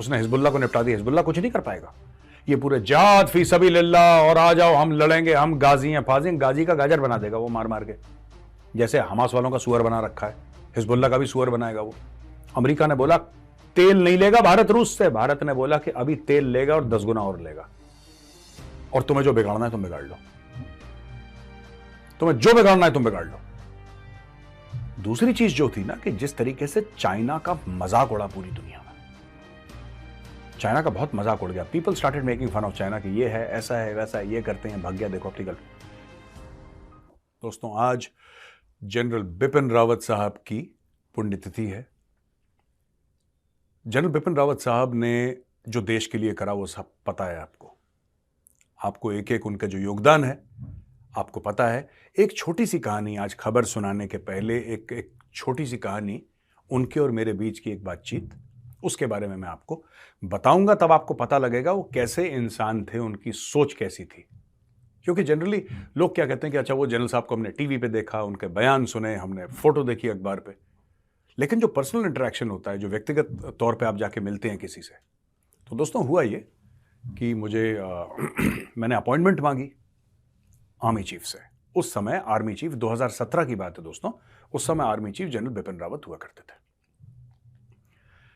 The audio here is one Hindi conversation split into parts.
उसने हिजबुल्लाह को निपटा दिया। हिजबुल्लाह कुछ नहीं कर पाएगा। ये पूरे जिहाद फी सबीलिल्लाह और आ जाओ हम लड़ेंगे, हम गाजी हैं, फाजी हैं, गाजी का गाजर बना देगा वो मार मार के, जैसे हमास वालों का सुअर बना रखा है। हिजबुल्लाह का भी सुअर बनाएगा वो। अमेरिका ने बोला तेल नहीं लेगा भारत रूस से, भारत ने बोला कि अभी तेल लेगा और 10 गुना और लेगा, और तुम्हें जो बिगाड़ना है तुम बिगाड़ लो, तुम्हें जो बिगाड़ना है तुम बिगाड़ लो। दूसरी चीज जो थी ना कि जिस तरीके से चाइना का मजाक उड़ा पूरी दुनिया में, चाइना का बहुत मजाक उड़ गया। People started making fun of China कि ये है, ऐसा है, वैसा है, ये करते हैं, भाग गया, देखो अपनी गर्लफ्रेंड। दोस्तों आज जनरल बिपिन रावत साहब की पुण्यतिथि है। जनरल बिपिन रावत साहब ने जो देश के लिए करा वो सब पता है आपको। आपको एक एक उनका जो योगदान है आपको पता है। एक छोटी सी कहानी, आज खबर सुनाने के पहले एक छोटी सी कहानी, उनके और मेरे बीच की एक बातचीत, उसके बारे में मैं आपको बताऊंगा। तब आपको पता लगेगा वो कैसे इंसान थे, उनकी सोच कैसी थी। क्योंकि जनरली लोग क्या कहते हैं कि अच्छा वो जनरल साहब को हमने टीवी पे देखा, उनके बयान सुने, हमने फोटो देखी अखबार पे, लेकिन जो पर्सनल इंटरेक्शन होता है, जो व्यक्तिगत तौर पे आप जाके मिलते हैं किसी से, तो दोस्तों हुआ ये कि मुझे मैंने अपॉइंटमेंट मांगी आर्मी चीफ से। उस समय आर्मी चीफ 2017 की बात है दोस्तों, उस समय army chief general Bipin Rawat हुआ करते थे।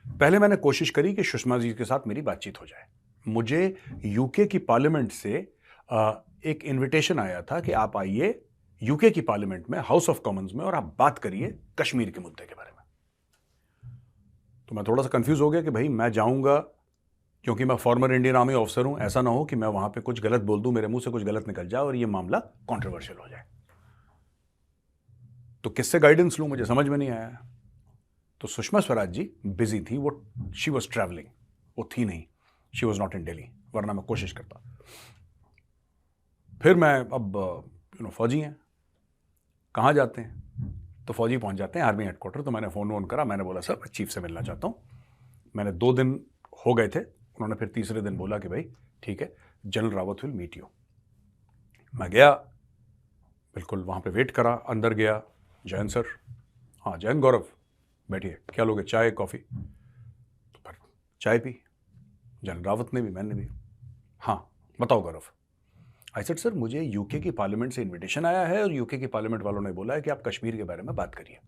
पहले मैंने कोशिश करी कि सुषमा जी के साथ मेरी बातचीत हो जाए। मुझे यूके की पार्लियामेंट से एक इनविटेशन आया था कि आप आइए यूके की पार्लियामेंट में, हाउस ऑफ कॉमन्स में, और आप बात करिए कश्मीर के मुद्दे के बारे में। तो मैं थोड़ा सा कंफ्यूज हो गया कि भाई मैं जाऊंगा, क्योंकि मैं फॉर्मर इंडियन आर्मी ऑफिसर हूं, ऐसा ना हो कि मैं वहां पे कुछ गलत बोल दूं, मेरे मुंह से कुछ गलत निकल जाए और ये मामला कंट्रोवर्शियल हो जाए। तो किससे गाइडेंस लूं, मुझे समझ में नहीं आया। तो सुषमा स्वराज जी बिजी थी, वो शी वॉज ट्रैवलिंग, वो थी नहीं, she was not in Delhi, वरना मैं कोशिश करता। फिर मैं अब फौजी हैं, कहाँ जाते हैं, तो फौजी पहुंच जाते हैं आर्मी हेडक्वार्टर। तो मैंने फोन करा, मैंने बोला सर मैं चीफ से मिलना चाहता हूँ। मैंने 2 दिन हो गए थे, उन्होंने फिर तीसरे दिन बोला कि भाई ठीक है, general Rawat will meet you. मैं गया, बिल्कुल वहाँ पे वेट करा, अंदर गया, जैन सर, हाँ जैन गौरव, बैठिए, क्या लोगे, चाय कॉफ़ी? तो फिर चाय पी, जनरल रावत ने भी, मैंने भी। हाँ बताओ गौरव। आई सेड सर मुझे यूके की पार्लियामेंट से इनविटेशन आया है और यूके की पार्लियामेंट वालों ने बोला है कि आप कश्मीर के बारे में बात करिए।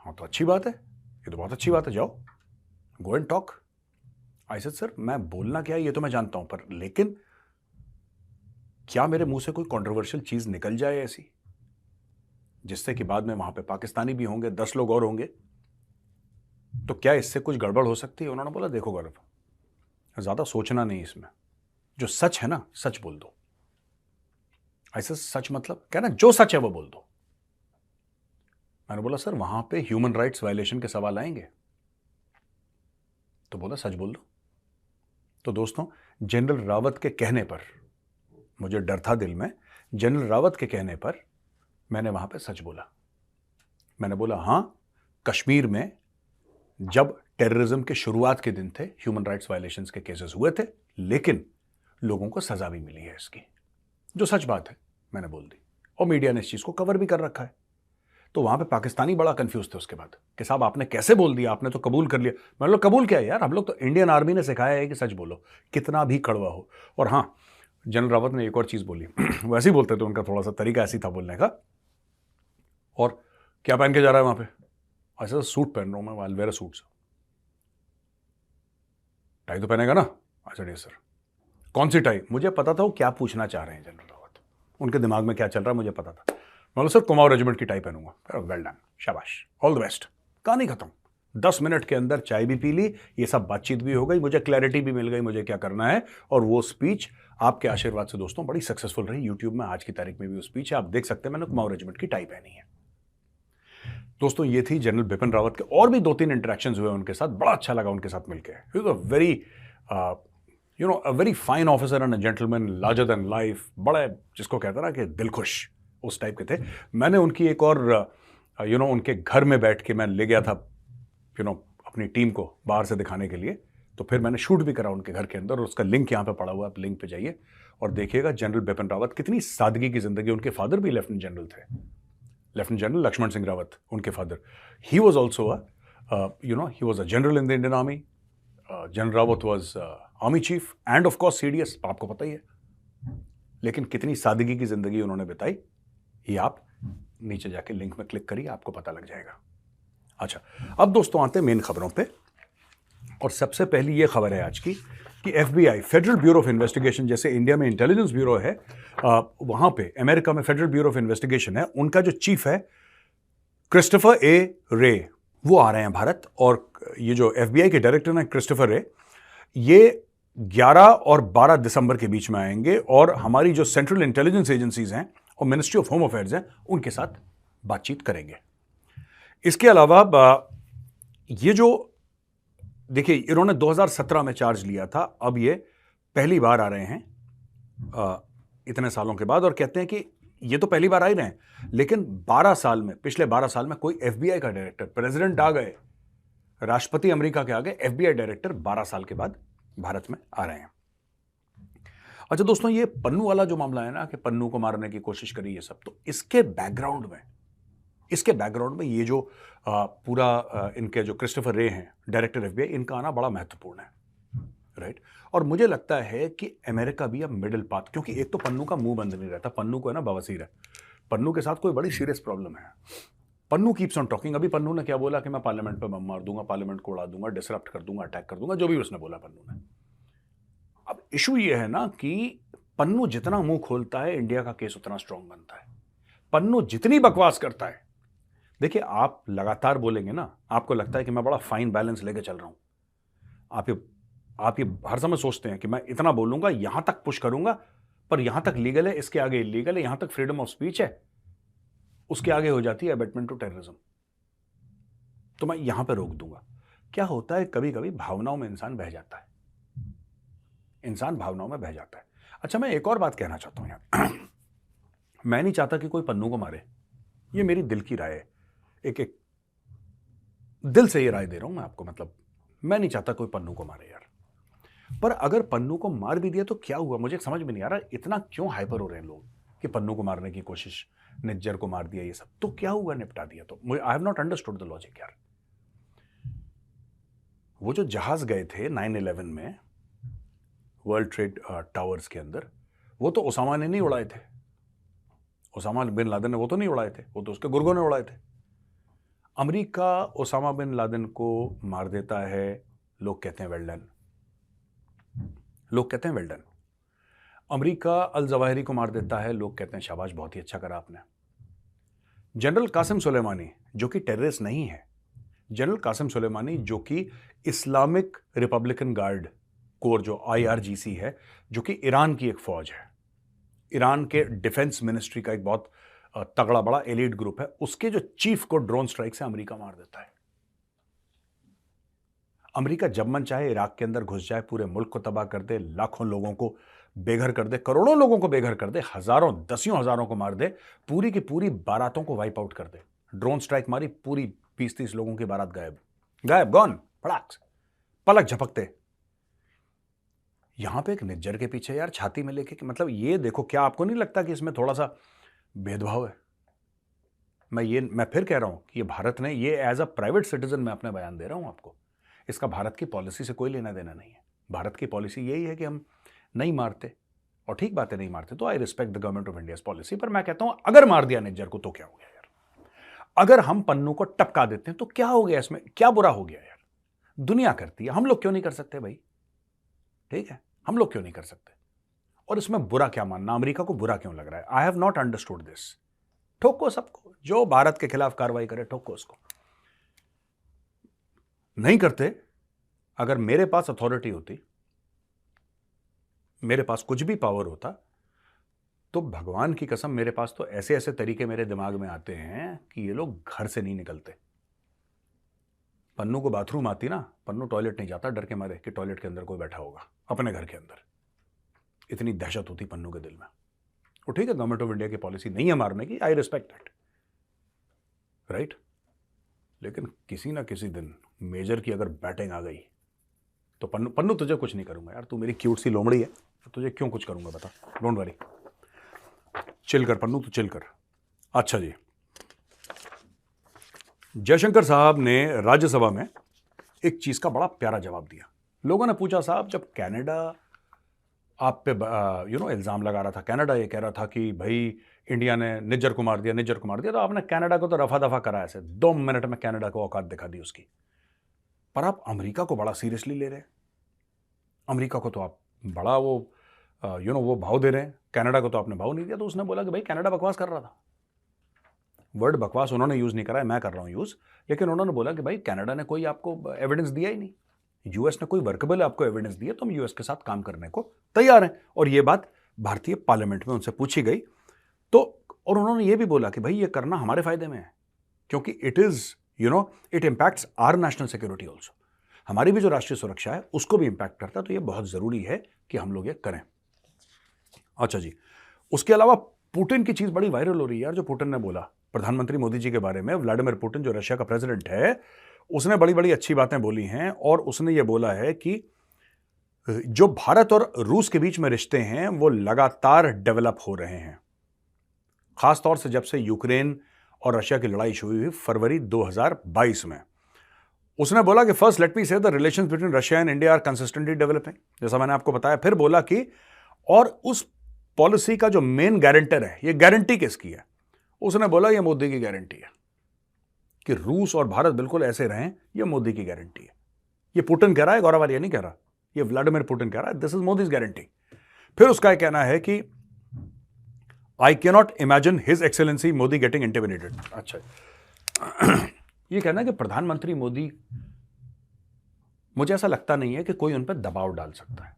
हाँ तो अच्छी बात है, ये तो बहुत अच्छी बात है, जाओ go and talk. I said sir मैं बोलना क्या है ये तो मैं जानता हूं, पर लेकिन क्या मेरे मुंह से कोई कंट्रोवर्शियल चीज निकल जाए ऐसी जिससे कि बाद में वहां पे पाकिस्तानी भी होंगे, 10 लोग और होंगे, तो क्या इससे कुछ गड़बड़ हो सकती है? उन्होंने बोला देखो गौरव, ज्यादा सोचना नहीं इसमें, जो सच है ना सच बोल दो। ऐसे सच मतलब क्या ना, जो सच है वो बोल दो। मैंने बोला सर वहां पे ह्यूमन राइट्स वायलेशन के सवाल आएंगे, तो बोला सच बोल दो। तो दोस्तों जनरल रावत के कहने पर, मुझे डर था दिल में, जनरल रावत के कहने पर मैंने वहां पे सच बोला। मैंने बोला हां, कश्मीर में जब टेररिज्म के शुरुआत के दिन थे, ह्यूमन राइट्स वायलेशंस के केसेस हुए थे, लेकिन लोगों को सजा भी मिली है इसकी, जो सच बात है मैंने बोल दी, और मीडिया ने इस चीज को कवर भी कर रखा है। तो वहां पे पाकिस्तानी बड़ा कंफ्यूज थे उसके बाद कि साहब आपने कैसे बोल दिया, आपने तो कबूल कर लिया। मैंने लोग कबूल क्या है यार, हम लोग तो इंडियन आर्मी ने सिखाया है कि सच बोलो, कितना भी कड़वा हो। और हाँ, जनरल रावत ने एक और चीज बोली वैसे ही बोलते थे, उनका थोड़ा सा तरीका ऐसी था बोलने का। और क्या पहन के जा रहा है वहां पे? ऐसा सूट पहन रहा हूं मैं, वेयर सूट। टाई तो पहनेगा ना? अच्छा डी सर। कौन सी टाई? मुझे पता था वो क्या पूछना चाह रहे हैं जनरल रावत, उनके दिमाग में क्या चल रहा है मुझे पता था। बोलो सर कुमाऊं रेजिमेंट की टाई पहनूंगा। वेल डन, शाबाश, ऑल द बेस्ट। कहानी खत्म। 10 मिनट के अंदर चाय भी पी ली, ये सब बातचीत भी हो गई, मुझे क्लैरिटी भी मिल गई मुझे क्या करना है। और वो स्पीच आपके आशीर्वाद से दोस्तों बड़ी सक्सेसफुल रही। यूट्यूब में आज की तारीख में भी वो स्पीच है, आप देख सकते हैं, मैंने कुमाऊं रेजिमेंट की टाई पहनी है। दोस्तों ये थी जनरल बिपिन रावत के, और भी 2-3 इंटरेक्शंस हुए उनके साथ, बड़ा अच्छा लगा उनके साथ मिलकर। He was a very a very fine officer and a gentleman, larger than life, बड़े जिसको कहते हैं ना कि दिलखुश, उस टाइप के थे। मैंने उनकी एक और उनके घर में बैठ के मैं ले गया था अपनी टीम को बाहर से दिखाने के लिए, तो फिर मैंने शूट भी करा उनके घर के अंदर, और उसका लिंक यहाँ पे पड़ा हुआ है, आप लिंक पे जाइए और देखिएगा जनरल बिपिन रावत, कितनी सादगी की जिंदगी। उनके फादर भी लेफ्टिनेंट जनरल थे, लेफ्टिनेंट जनरल लक्ष्मण सिंह रावत उनके father. He was also he was a general in the Indian army, general Rawat was army cheap end of course CDS, आपको पता ही है। लेकिन कितनी सादगी की जिंदगी उन्होंने बिताई, ये आप नीचे जाके लिंक में क्लिक करिए, आपको पता लग जाएगा। अच्छा, अब दोस्तों आते हैं मेन खबरों पे, और सबसे पहली ये खबर है आज की कि FBI, federal bureau of investigation, जैसे इंडिया में इंटेलिजेंस ब्यूरो है, वहां पे अमेरिका में फेडरल ब्यूरो ऑफ इन्वेस्टिगेशन है, उनका जो चीफ है क्रिस्टोफर ए रे, वो आ रहे हैं भारत। और ये जो FBI के डायरेक्टर हैं क्रिस्टोफर रे, ये 11 और 12 दिसंबर के बीच में आएंगे और हमारी जो सेंट्रल इंटेलिजेंस एजेंसीज हैं और मिनिस्ट्री ऑफ होम अफेयर्स हैं उनके साथ बातचीत करेंगे। इसके अलावा ये जो देखिए, इन्होंने 2017 में चार्ज लिया था, अब ये पहली बार आ रहे हैं इतने सालों के बाद, और कहते हैं कि ये तो पहली बार आ ही रहे हैं, लेकिन 12 साल में, पिछले 12 साल में कोई FBI का डायरेक्टर, प्रेसिडेंट आ गए, राष्ट्रपति अमेरिका के आ गए, FBI डायरेक्टर 12 साल के बाद भारत में आ रहे हैं। अच्छा दोस्तों, ये पन्नू वाला जो मामला है ना, कि पन्नू को मारने की कोशिश करी, ये सब, तो इसके बैकग्राउंड में ये जो पूरा इनके जो क्रिस्टोफर रे हैं, डायरेक्टर FBI, इनका आना बड़ा महत्वपूर्ण है, राइट। और मुझे लगता है कि अमेरिका भी अब मिडिल पाथ, क्योंकि एक तो पन्नू का मुंह बंद नहीं रहता, पन्नू को है ना बवासीर है, पन्नू के साथ कोई बड़ी सीरियस प्रॉब्लम है, पन्नू कीप्स ऑन टॉकिंग। अभी पन्नू ने क्या बोला कि मैं पार्लियामेंट पे बम मार दूंगा, पार्लियामेंट को उड़ा दूंगा, डिसरप्ट कर दूंगा, अटैक कर दूंगा, जो भी उसने बोला पन्नू ने। अब इशू ये है ना कि पन्नू जितना मुंह खोलता है, इंडिया का केस उतना स्ट्रांग बनता है। पन्नू जितनी बकवास करता है, देखिए आप लगातार बोलेंगे ना, आपको लगता है कि मैं बड़ा फाइन बैलेंस लेके चल रहा हूं, आप ये हर समय सोचते हैं कि मैं इतना बोलूंगा, यहां तक पुश करूंगा, पर यहां तक लीगल है, इसके आगे इलीगल है, यहां तक फ्रीडम ऑफ स्पीच है, उसके आगे हो जाती है अबेटमेंट टू टेररिज्म, तो मैं यहां पे रोक दूंगा। क्या होता है, कभी कभी भावनाओं में इंसान बह जाता है, अच्छा, मैं एक और बात कहना चाहता हूं यार, मैं नहीं चाहता कि कोई पन्नू को मारे, ये मेरी दिल की राय है, एक दिल से ये राय दे रहा हूं मैं आपको, मतलब मैं नहीं चाहता कोई पन्नू को मारे यार, पर अगर पन्नू को मार भी दिया तो क्या हुआ, मुझे समझ में नहीं आ रहा, इतना क्यों हाइपर हो रहे हैं लोग कि पन्नू को मारने की कोशिश, निज्जर को मार दिया, ये सब तो क्या हुआ, निपटा दिया तो, आई have not understood the logic यार। वो जो जहाज गए थे 9/11 में वर्ल्ड ट्रेड टावर्स के अंदर, वो तो ओसामा ने नहीं उड़ाए थे, ओसामा बिन लादेन ने वो तो नहीं उड़ाए थे, वो तो उसके गुर्गों ने उड़ाए थे। अमेरिका ओसामा बिन लादेन को मार देता है, लोग कहते हैं well done, America al Zawahiri को मार देता है, लोग कहते हैं शाबाश, बहुत ही अच्छा करा आपने। जनरल कासिम सुलेमानी, जो कि टेररिस्ट नहीं है, जनरल कासिम सुलेमानी जो कि इस्लामिक रिपब्लिकन गार्ड कोर, जो IRGC है, जो कि ईरान की एक फौज है, ईरान के डिफेंस मिनिस्ट्री का एक बहुत तगड़ा बड़ा एलीट ग्रुप है, उसके जो चीफ को ड्रोन स्ट्राइक से अमेरिका मार देता है। अमेरिका जब मन चाहे इराक के अंदर घुस जाए, पूरे मुल्क को तबाह कर दे, लाखों लोगों को बेघर कर दे, करोड़ों लोगों को बेघर कर दे, हजारों दसियों हजारों को मार दे, पूरी की पूरी बारातों को वाइप आउट कर दे। ड्रोन स्ट्राइक मारी, पूरी 20-30 लोगों की बारात गायब, गॉन, फड़ाक, पलक झपकते। यहां पे एक निज्जर के पीछे यार छाती में लेके, मतलब ये देखो, क्या आपको नहीं लगता कि इसमें थोड़ा सा भेदभाव है? मैं फिर कह रहा हूं कि ये भारत ने, ये एज अ प्राइवेट सिटीजन मैं अपना बयान दे रहा हूं आपको, इसका भारत की पॉलिसी से कोई लेना देना नहीं है। भारत की पॉलिसी यही है कि हम नहीं मारते, और ठीक बात है, नहीं मारते, तो I respect the government of India policy, पर मैं कहता हूं अगर मार दिया निज्जर को तो क्या हो गया यार, अगर हम पन्नू को टपका देते हैं तो क्या हो गया, इसमें क्या बुरा हो गया यार? दुनिया करती है, हम लोग क्यों नहीं कर सकते भाई? ठीक है, हम लोग क्यों नहीं कर सकते? और इसमें बुरा क्या मानना, अमेरिका को बुरा क्यों लग रहा है? I have not understood this. ठोको सबको, जो भारत के खिलाफ कार्रवाई करे ठोको उसको। नहीं करते, अगर मेरे पास अथॉरिटी होती, मेरे पास कुछ भी पावर होता, तो भगवान की कसम मेरे पास तो ऐसे ऐसे तरीके मेरे दिमाग में आते हैं कि ये लोग घर से नहीं निकलते। पन्नू को बाथरूम आती ना, पन्नू टॉयलेट नहीं जाता, डर के मारे कि टॉयलेट के अंदर कोई बैठा होगा अपने घर के अंदर, इतनी दहशत होती पन्नू के दिल में। वो ठीक है, गवर्नमेंट ऑफ इंडिया की पॉलिसी नहीं है मारने की, आई रिस्पेक्ट दैट, राइट, लेकिन किसी ना किसी दिन मेजर की अगर बैटिंग आ गई तो पन्नू तुझे कुछ नहीं करूंगा यार, तू मेरी क्यूट सी लोमड़ी है, तो तुझे क्यों कुछ करूंगा बता, डोंट वरी, चिल कर पन्नू, तू चिल कर। अच्छा जी, जयशंकर साहब ने राज्यसभा में एक चीज का बड़ा प्यारा जवाब दिया, लोगों ने पूछा साहब जब कनाडा आप पे इल्ज़ाम लगा रहा था, कनाडा ये कह रहा था कि भाई इंडिया ने निज्जर को मार दिया, तो आपने कनाडा को तो रफा दफा करा ऐसे 2 मिनट में कनाडा को औकात दिखा दी उसकी। पर आप अमेरिका को बड़ा सीरियसली ले रहे हैं, अमेरिका को तो आप बड़ा वो वो भाव दे रहे हैं, कनाडा को तो आपने भाव नहीं दिया। तो उसने बोला कि भाई कनाडा बकवास कर रहा था। वर्ड बकवास उन्होंने यूज नहीं करा है, मैं कर रहा हूं यूज, लेकिन उन्होंने बोला कि भाई कनाडा ने कोई आपको एविडेंस दिया ही नहीं, यूएस ने कोई वर्केबल आपको एविडेंस दिया तो हम यूएस के साथ काम करने को तैयार हैं। और ये बात भारतीय पार्लियामेंट में उनसे पूछी गई तो, और उन्होंने ये भी बोला कि भाई ये करना हमारे फायदे में है, क्योंकि it impacts our national security also, हमारी भी जो राष्ट्रीय सुरक्षा है उसको भी इंपैक्ट करता है, तो ये बहुत जरूरी है कि हम लोग ये करें। अच्छा जी, उसके अलावा पुतिन की चीज बड़ी वायरल हो रही है यार, जो पुतिन ने बोला प्रधानमंत्री मोदी जी के बारे में। व्लादिमीर पुतिन जो रशिया का प्रेसिडेंट है, उसने बड़ी बड़ी अच्छी बातें बोली हैं, और उसने ये बोला है कि जो भारत और रूस के बीच में रिश्ते हैं वो लगातार डेवलप हो रहे हैं, खासतौर से जब से यूक्रेन और रशिया की लड़ाई शुरू हुई फरवरी 2022 में। उसने बोला कि first let me say the relations between Russia and India are consistently developing, जैसा मैंने आपको बताया। फिर बोला कि और उस पॉलिसी का जो मेन गारंटर है, ये गारंटी किसकी है? उसने बोला ये मोदी की गारंटी है कि रूस और भारत बिल्कुल ऐसे रहें, ये मोदी की गारंटी है। ये पुतिन कह रहा है, गौरव आर्य नहीं कह रहा, ये व्लादिमीर पुतिन कह रहा है, दिस इज मोदीज गारंटी। फिर उसका कहना है कि आई can not imagine his excellency Modi getting intimidated. अच्छा, ये कहना है कि प्रधानमंत्री मोदी, मुझे ऐसा लगता नहीं है कि कोई उन पर दबाव डाल सकता है।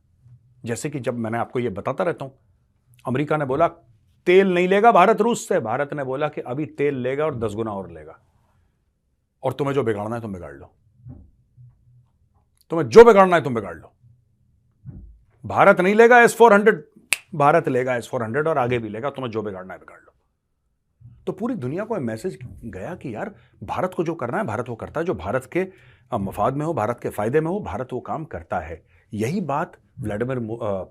जैसे कि जब मैंने आपको ये बताता रहता हूं, अमेरिका ने बोला तेल नहीं लेगा भारत रूस से, भारत ने बोला कि अभी तेल लेगा और 10 गुना और लेगा, और तुम्हें जो बिगाड़ना है तुम बिगाड़ लो, तुम्हें जो बिगाड़ना है तुम बिगाड़ लो। भारत नहीं लेगा S-400, भारत लेगा S-400 और आगे भी लेगा, तुम्हें जो बिगाड़ना है बिगाड़ लो। तो पूरी दुनिया को मैसेज गया कि यार भारत को जो करना है भारत वो करता है, जो भारत के मफाद में हो, भारत के फायदे में हो, भारत वो काम करता है। यही बात व्लादिमीर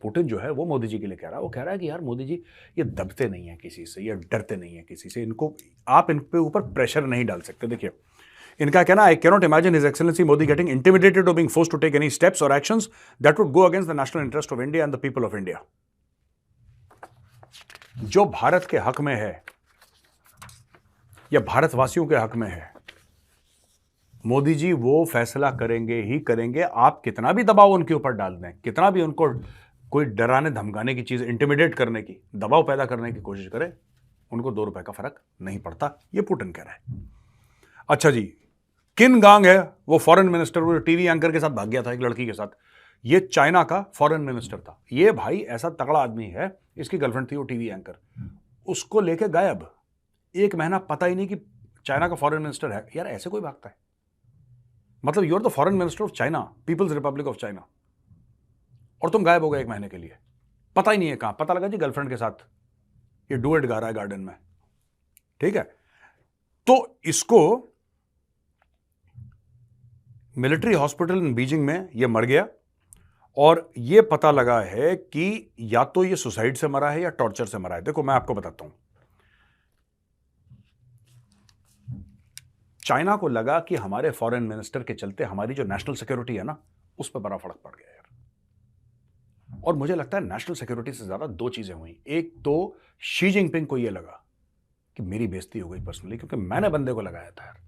पुतिन जो है वो मोदी जी के लिए कह रहा है। वो कह रहा है कि यार मोदी जी ये दबते नहीं है किसी से, ये डरते नहीं है किसी से, इनको आप इन पे ऊपर प्रेशर नहीं डाल सकते। देखिए इनका कहना, I can not imagine his excellency Modi getting intimidated or being forced to take any steps or actions that would go against the national interest of India and the people of India. जो भारत के हक में है या भारतवासियों के हक में है, मोदी जी वो फैसला करेंगे ही करेंगे। आप कितना भी दबाव उनके ऊपर डाल दें, कितना भी उनको कोई डराने धमकाने की चीज, इंटिमिडेट करने की, दबाव पैदा करने की कोशिश करे, उनको 2 रुपए का फर्क नहीं पड़ता। ये पुतिन कह रहा है। अच्छा जी, किन गांग है वो फॉरेन मिनिस्टर, वो टीवी एंकर के साथ भाग गया था एक लड़की के साथ, ये चाइना का फॉरेन मिनिस्टर था। ये भाई ऐसा तगड़ा आदमी है, इसकी गर्लफ्रेंड थी वो टीवी एंकर, उसको लेके गायब, 1 महीना पता ही नहीं कि चाइना का फॉरेन मिनिस्टर है। यार ऐसे कोई भागता है? मतलब you are the foreign minister of China, people's republic of China, और तुम गायब हो गए 1 महीने के लिए, पता ही नहीं है कहां। पता लगा जी गर्लफ्रेंड के साथ ये डुएट गा रहा है गार्डन में। ठीक है, तो इसको मिलिट्री हॉस्पिटल इन बीजिंग में ये मर गया, और ये पता लगा है कि या तो ये सुसाइड से मरा है या टॉर्चर से मरा है। देखो मैं आपको बताता हूं, चाइना को लगा कि हमारे फॉरेन मिनिस्टर के चलते हमारी जो नेशनल सिक्योरिटी है ना, उस पर बड़ा फर्क पड़ गया यार। और मुझे लगता है नेशनल सिक्योरिटी से ज्यादा 2 चीजें हुई। एक तो शी जिनपिंग को यह लगा कि मेरी बेइज्जती हो गई पर्सनली, क्योंकि मैंने बंदे को लगाया था यार,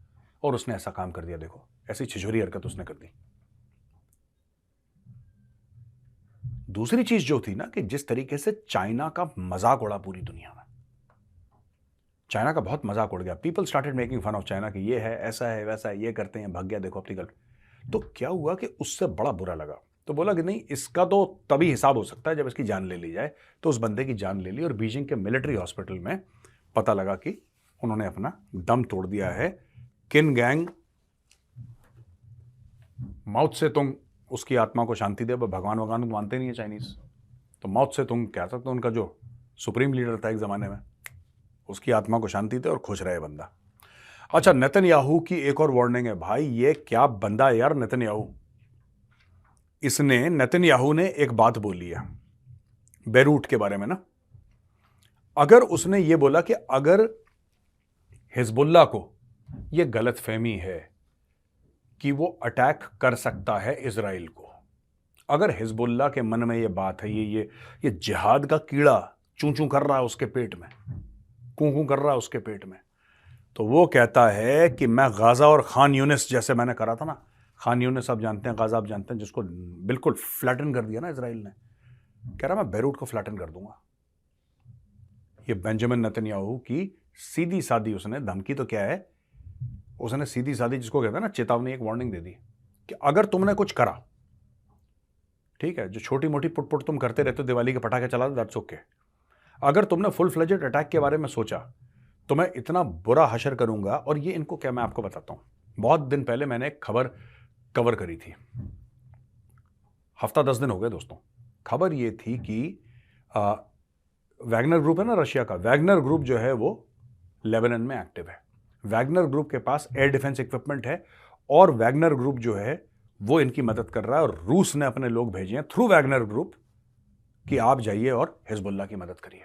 और उसने ऐसा काम कर दिया। देखो ऐसी छिछोरी हरकत उसने कर दी। दूसरी चीज जो थी ना, कि जिस तरीके से चाइना का मजाक उड़ा पूरी दुनिया में, चाइना का बहुत मजाक उड़ गया। People started making fun of China कि ये है, ऐसा है, वैसा है, ये करते हैं, भाग गया देखो अपनी गर्ल। तो क्या हुआ कि उससे बड़ा बुरा लगा, तो बोला कि नहीं, इसका तो तभी हिसाब हो सकता है जब इसकी जान ले ली जाए। तो उस बंदे की जान ले ली, और बीजिंग के मिलिट्री हॉस्पिटल में पता लगा कि उन्होंने अपना दम तोड़ दिया है। किन गैंग माउथ से तुम, उसकी आत्मा को शांति दे, भगवान भगवान मानते नहीं है चाइनीज, तो माउथ से तुम कह सकते हो उनका जो सुप्रीम लीडर था एक जमाने में, उसकी आत्मा को शांति दे और खुश रहे बंदा। अच्छा, नेतन्याहू की एक और वार्निंग है भाई, ये क्या बंदा है यार नेतन्याहू। नेतन्याहू ने एक बात बोली है बेरूट के बारे में ना, अगर उसने ये बोला कि अगर हिजबुल्लाह को ये गलतफहमी है कि वो अटैक कर सकता है इजराइल को, अगर हिजबुल्लाह के मन में ये बात है, ये जिहाद का कीड़ा चूं चूं कर रहा है उसके पेट में, कूं कूं कर रहा है उसके पेट में, तो वो कहता है कि मैं गाजा और खान यूनिस, जैसे मैंने करा था ना, खान यूनिस आप जानते हैं, गाजा आप जानते हैं, जिसको बिल्कुल फ्लैटन कर दिया ना इसराइल ने, कह रहा मैं बेरूट को फ्लैटन कर दूंगा। ये बेंजामिन नेतन्याहू की सीधी सादी उसने धमकी, तो क्या है, उसने सीधी सादी जिसको कहते हैं ना चेतावनी, एक वार्निंग दे दी कि अगर तुमने कुछ करा, ठीक है, जो छोटी मोटी पुट तुम करते रहते हो, दिवाली के पटाखे चला दो, दैट्स ओके, अगर तुमने फुल फ्लेजेड अटैक के बारे में सोचा तो मैं इतना बुरा हशर करूंगा। और ये इनको क्या, मैं आपको बताता हूं, बहुत दिन पहले मैंने एक खबर कवर करी थी, हफ्ता 10 दिन हो गए दोस्तों। खबर ये थी कि वैगनर ग्रुप है ना रशिया का, वैगनर ग्रुप जो है वो लेबनान में एक्टिव है। वैगनर ग्रुप के पास एयर डिफेंस इक्विपमेंट है और वैगनर ग्रुप जो है वो इनकी मदद कर रहा है, और रूस ने अपने लोग भेजे हैं थ्रू वैगनर ग्रुप कि आप जाइए और हिजबुल्लाह की मदद करिए।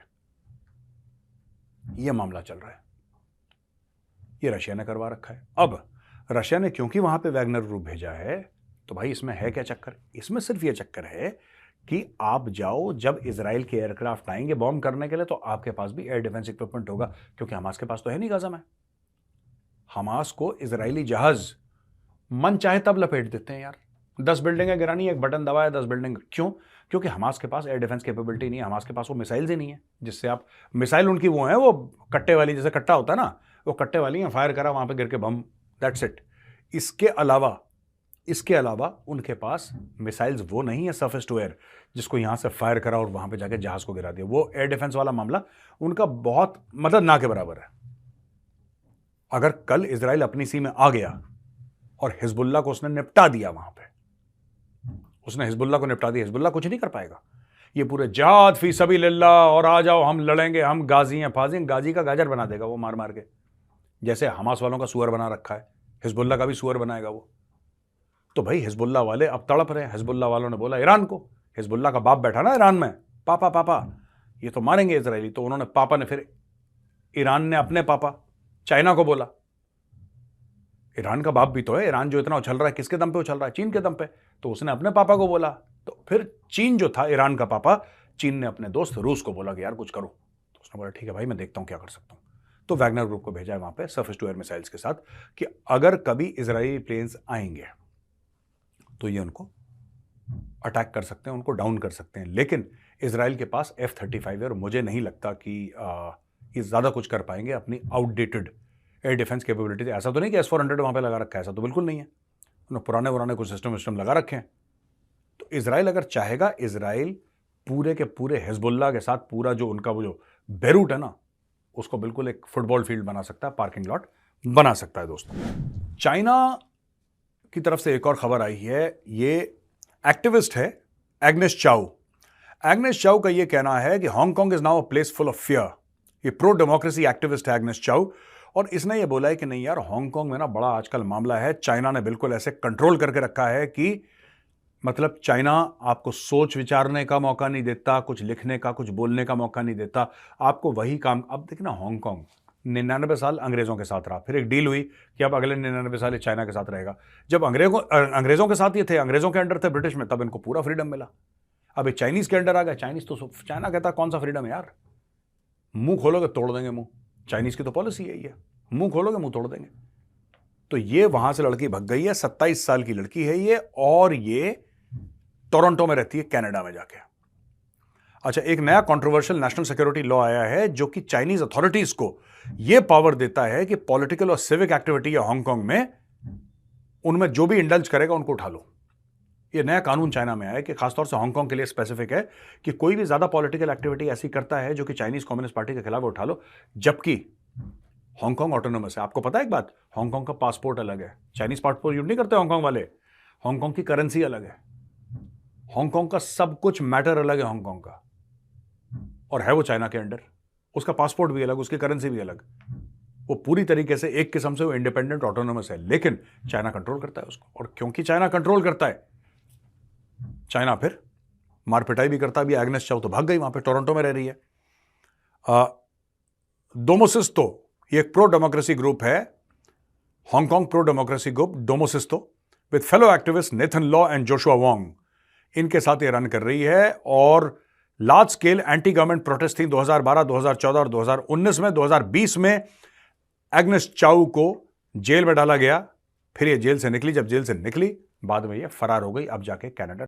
यह मामला चल रहा है, ये रशिया ने करवा रखा है। अब रशिया ने क्योंकि वहां पे वैगनर ग्रुप भेजा है, तो भाई इसमें है क्या चक्कर, इसमें सिर्फ ये चक्कर है कि आप जाओ, जब इजराइल के एयरक्राफ्ट आएंगे बॉम्ब करने के लिए, तो आपके पास भी एयर डिफेंस इक्विपमेंट होगा, क्योंकि हमास के पास तो है नहीं गाजा में। हमास को इजरायली जहाज मन चाहे तब लपेट देते हैं यार, 10 बिल्डिंगें गिरानी, एक बटन दबाया 10 बिल्डिंग, क्यों? क्योंकि हमास के पास एयर डिफेंस कैपेबिलिटी नहीं है, हमास के पास वो मिसाइल्स ही नहीं है जिससे आप, मिसाइल उनकी वो है, वो कट्टे वाली, जैसे कट्टा होता है ना, वो कट्टे वाली है, फायर करा वहां पे गिर के बम, दैट्स इट। इसके अलावा उनके पास मिसाइल्स वो नहीं है सरफेस टू एयर, जिसको यहां से फायर करा और वहां पे जाके जहाज को गिरा दिया। वो एयर डिफेंस वाला मामला उनका बहुत मतलब ना के बराबर है। अगर कल इजराइल अपनी सी में आ गया और हिजबुल्लाह को उसने निपटा दिया, वहां पे उसने हिजबुल्लाह को निपटा दिया, हिजबुल्लाह कुछ नहीं कर पाएगा। ये पूरे जिहाद फी सबिलिल्लाह और आ जाओ हम लड़ेंगे, हम गाजी हैं फाजी हैं, गाजी का गाजर बना देगा वो मार मार के, जैसे हमास वालों का सुअर बना रखा है, हिजबुल्लाह का भी सुअर बनाएगा वो। तो भाई हिजबुल्लाह वाले अब तड़प रहे हैं। हिजबुल्लाह वालों ने बोला ईरान को, हिजबुल्लाह का बाप बैठा ना ईरान में, पापा पापा ये तो मारेंगे इजरायली, तो उन्होंने, पापा ने, फिर ईरान ने अपने पापा चाइना को बोला, ईरान का बाप भी तो है, ईरान जो इतना उछल रहा है किसके दम पे उछल रहा है, चीन के दम पे, तो उसने अपने पापा को बोला। तो फिर चीन जो था ईरान का पापा, चीन ने अपने दोस्त रूस को बोला कि यार कुछ करो, तो उसने बोला ठीक है भाई मैं देखता हूं क्या कर सकता हूं। तो वैगनर ग्रुप को भेजा है वहां पे सरफेस टू एयर मिसाइल्स के साथ कि अगर कभी इजरायली प्लेन्स आएंगे तो ये उनको अटैक कर सकते हैं, उनको डाउन कर सकते हैं। लेकिन इजराइल के पास F-35 है और मुझे नहीं लगता कि ये ज्यादा कुछ कर पाएंगे अपनी आउटडेटेड एयर डिफेंस कैपेबिलिटी। ऐसा तो नहीं कि S-400 वहां पे लगा रखा है, ऐसा तो बिल्कुल नहीं है, उन्होंने पुराने कुछ सिस्टम लगा रखे हैं। तो इजराइल अगर चाहेगा, इजराइल पूरे के पूरे हिजबुल्लाह के साथ पूरा जो उनका वो जो बेरूट है ना, उसको बिल्कुल एक फुटबॉल फील्ड बना सकता है, पार्किंग लॉट बना सकता है दोस्तों। चाइना की तरफ से एक और खबर आई है, ये एक्टिविस्ट है एग्नेस चाउ। एग्नेस चाउ का ये कहना है कि Hong Kong is now a place full of fear. ये प्रो डेमोक्रेसी एक्टिविस्ट है एग्नेस चाउ, और इसने ये बोला है कि नहीं यार, हांगकांग में ना बड़ा आजकल मामला है, चाइना ने बिल्कुल ऐसे कंट्रोल करके रखा है कि मतलब चाइना आपको सोच विचारने का मौका नहीं देता, कुछ लिखने का, कुछ बोलने का मौका नहीं देता, आपको वही काम। अब देखना, हांगकांग 99 साल अंग्रेजों के साथ रहा, फिर एक डील हुई कि अब अगले 99 साल ये चाइना के साथ रहेगा। जब अंग्रेजों के साथ ये थे, अंग्रेजों के अंडर थे ब्रिटिश में, तब इनको पूरा फ्रीडम मिला। अब ये चाइनीज के अंडर आ गया, चाइनीज तो, चाइना कहता कौन सा फ्रीडम है यार, मुंह खोलोगे तोड़ देंगे मुंह, चाइनीज की तो पॉलिसी यही है, मुंह खोलोगे मुंह तोड़ देंगे। तो ये वहां से लड़की भग गई है, 27 साल की लड़की है ये, और ये टोरंटो में रहती है, कनाडा में जाके। अच्छा, एक नया कंट्रोवर्शियल नेशनल सिक्योरिटी लॉ आया है जो कि चाइनीज अथॉरिटीज को यह पावर देता है कि पॉलिटिकल और सिविक एक्टिविटी है हांगकांग में, उनमें जो भी इंडल्ज करेगा उनको उठा लो। यह नया कानून चाइना में आया कि खासतौर से हांगकांग के लिए स्पेसिफिक है कि कोई भी ज्यादा पॉलिटिकल एक्टिविटी ऐसी करता है जो कि चाइनीज कम्युनिस्ट पार्टी के खिलाफ, उठा लो। जबकि हांगकांग ऑटोनोमस है। आपको पता है एक बात, हांगकांग का पासपोर्ट अलग है, चाइनीज पासपोर्ट यूज नहीं करते हांगकांग वाले, हांगकांग की करेंसी अलग है, हांगकांग का सब कुछ मैटर अलग है हांगकांग का, और है वो चाइना के अंडर, उसका पासपोर्ट भी अलग, उसकी करेंसी भी अलग, वो पूरी तरीके से एक किस्म से वो इंडिपेंडेंट ऑटोनोमस है, लेकिन चाइना कंट्रोल करता है उसको। और क्योंकि चाइना कंट्रोल करता है, चाइना फिर मारपिटाई भी करता है। अभी एग्नेस चाउ तो भाग गई, वहां पे टोरंटो में रह रही है। डोमोसिस्तो, ये एक प्रो डेमोक्रेसी ग्रुप है, Hong Kong pro democracy group Demosisto, with fellow activist Nathan Law and Joshua Wong. इनके साथ ये रन कर रही है। और large scale anti government protest थी 2012, 2014 और 2019 में। 2020 में एग्नेस चाउ को जेल में डाला गया, फिर ये जेल से निकली। जब जेल से निकली बाद में ये फरार हो गई, अब जाके कनाडा